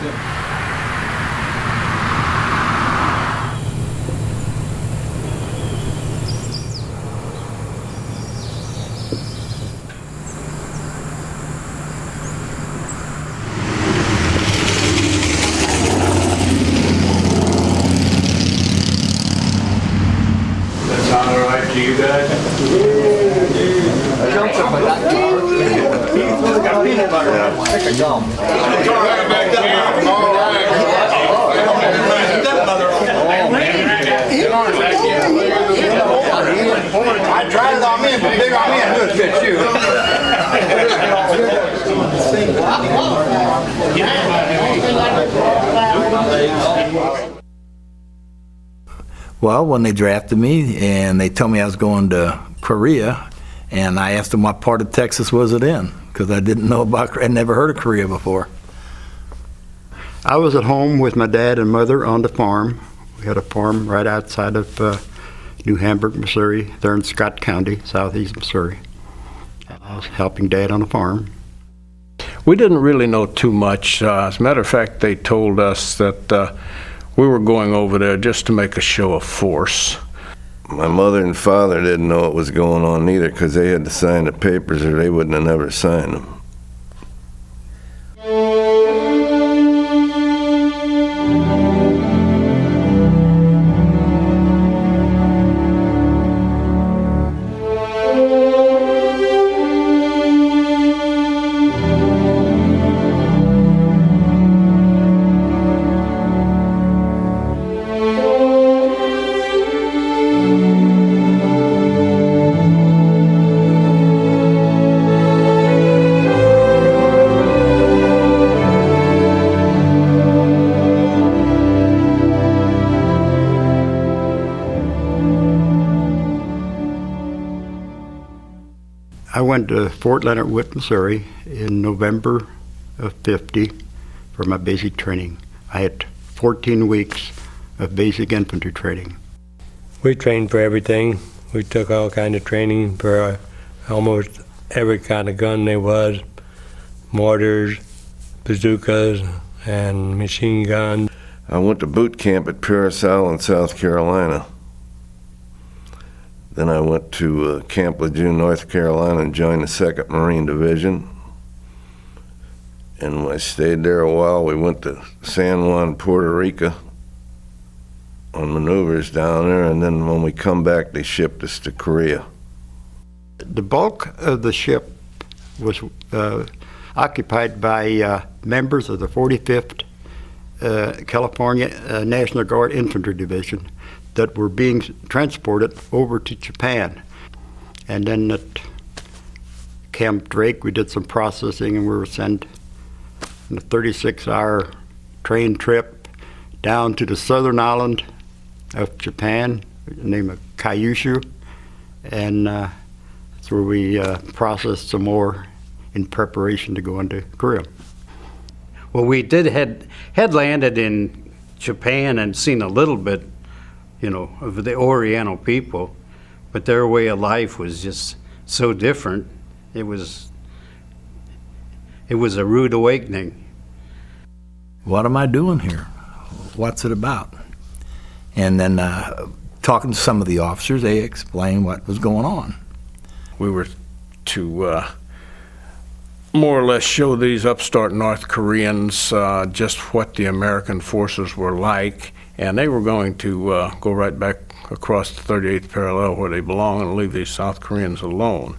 To you guys? I tried it on me, but big on me, I knew it fit you. Well, when they drafted me and they told me I was going to Korea, and I asked them what part of Texas was it in, because I didn't know about, I'd never heard of Korea before. I was at home with my dad and mother on the farm. We had a farm right outside of New Hamburg, Missouri, there in Scott County, southeast Missouri. I was helping Dad on the farm. We didn't really know too much. As a matter of fact, they told us that we were going over there just to make a show of force. My mother and father didn't know what was going on either, because they had to sign the papers or they wouldn't have never signed them. I went to Fort Leonard Wood, Missouri in November of '50 for my basic training. I had 14 weeks of basic infantry training. We trained for everything. We took all kind of training for almost every kind of gun there was, mortars, bazookas, and machine guns. I went to boot camp at Paracel in South Carolina. Then I went to Camp Lejeune, North Carolina, and joined the 2nd Marine Division. And when I stayed there a while, we went to San Juan, Puerto Rico on maneuvers down there, and then when we come back, they shipped us to Korea. The bulk of the ship was occupied by members of the 45th California National Guard Infantry Division that were being transported over to Japan. And then at Camp Drake, we did some processing, and we were sent on a 36-hour train trip down to the southern island of Japan, named of Kyushu, and that's where we processed some more in preparation to go into Korea. Well, we had landed in Japan and seen a little bit, of the Oriental people, but their way of life was just so different. It was a rude awakening. What am I doing here? What's it about? And then talking to some of the officers, they explained what was going on. We were to more or less show these upstart North Koreans just what the American forces were like, and they were going to go right back across the 38th parallel where they belong and leave these South Koreans alone.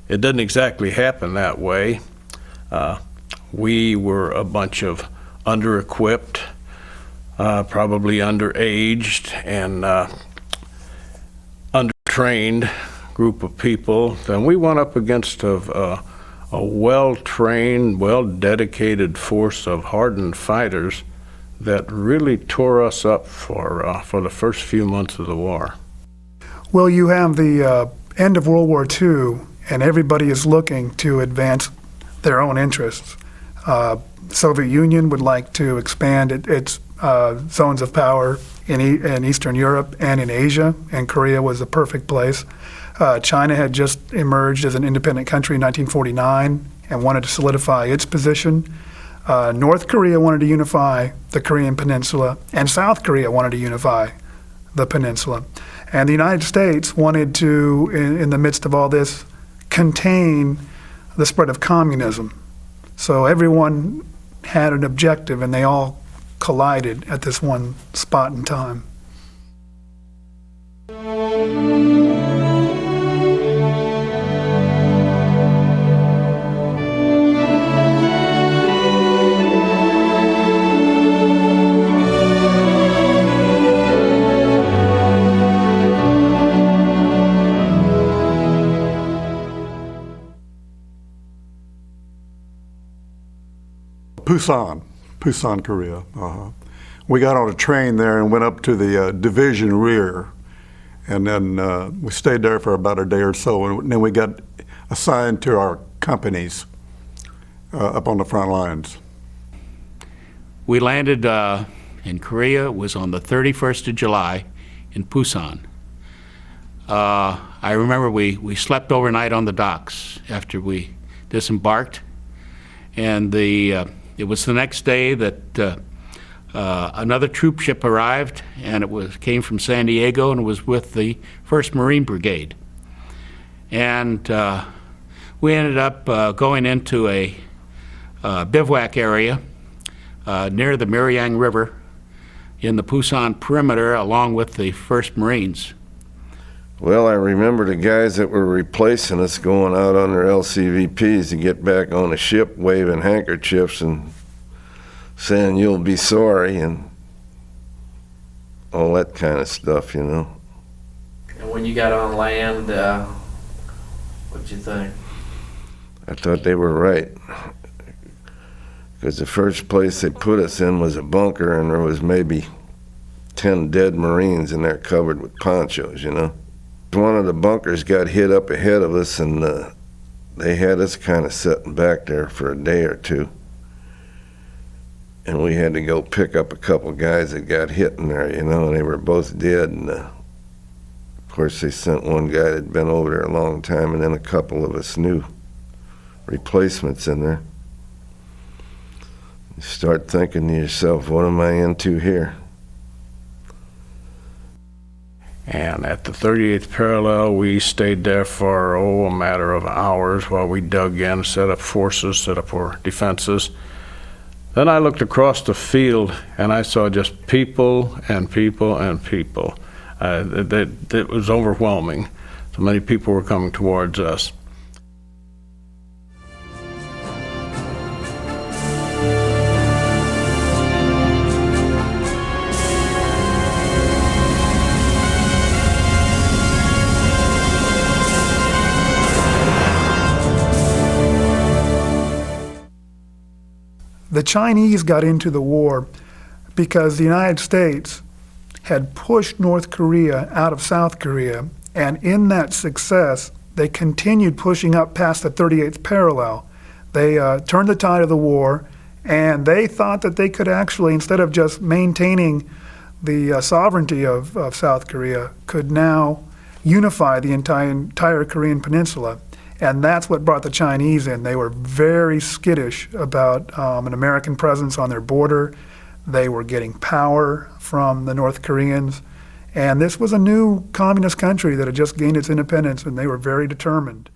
It didn't exactly happen that way. We were a bunch of under-equipped, probably underaged, and under-trained group of people. Then we went up against a well-trained, well-dedicated force of hardened fighters that really tore us up for the first few months of the war. Well, you have the end of World War II, and everybody is looking to advance their own interests. Soviet Union would like to expand its zones of power in Eastern Europe and in Asia, and Korea was the perfect place. China had just emerged as an independent country in 1949 and wanted to solidify its position. North Korea wanted to unify the Korean Peninsula, and South Korea wanted to unify the peninsula. And the United States wanted to, in the midst of all this, contain the spread of communism. So everyone had an objective, and they all collided at this one spot in time. Busan, Korea. We got on a train there and went up to the division rear, and then we stayed there for about a day or so, and then we got assigned to our companies up on the front lines. We landed in Korea. It was on the 31st of July in Busan. I remember we slept overnight on the docks after we disembarked, and it was the next day that another troop ship arrived, and it came from San Diego, and it was with the 1st Marine Brigade. And we ended up going into a bivouac area near the Miriang River in the Busan perimeter, along with the 1st Marines. Well, I remember the guys that were replacing us going out on their LCVPs to get back on the ship, waving handkerchiefs and saying, "You'll be sorry," and all that kind of stuff, you know. And when you got on land, what'd you think? I thought they were right. Because the first place they put us in was a bunker, and there was maybe 10 dead Marines in there covered with ponchos, you know. One of the bunkers got hit up ahead of us, and they had us kind of sitting back there for a day or two. And we had to go pick up a couple guys that got hit in there, you know, and they were both dead. And of course, they sent one guy that had been over there a long time, and then a couple of us new replacements in there. You start thinking to yourself, what am I into here? And at the 38th parallel, we stayed there for, a matter of hours while we dug in, set up forces, set up our defenses. Then I looked across the field, and I saw just people and people and people. It was overwhelming. So many people were coming towards us. The Chinese got into the war because the United States had pushed North Korea out of South Korea, and in that success, they continued pushing up past the 38th parallel. They turned the tide of the war, and they thought that they could actually, instead of just maintaining the sovereignty of South Korea, could now unify the entire Korean peninsula. And that's what brought the Chinese in. They were very skittish about an American presence on their border. They were getting power from the North Koreans. And this was a new communist country that had just gained its independence, and they were very determined.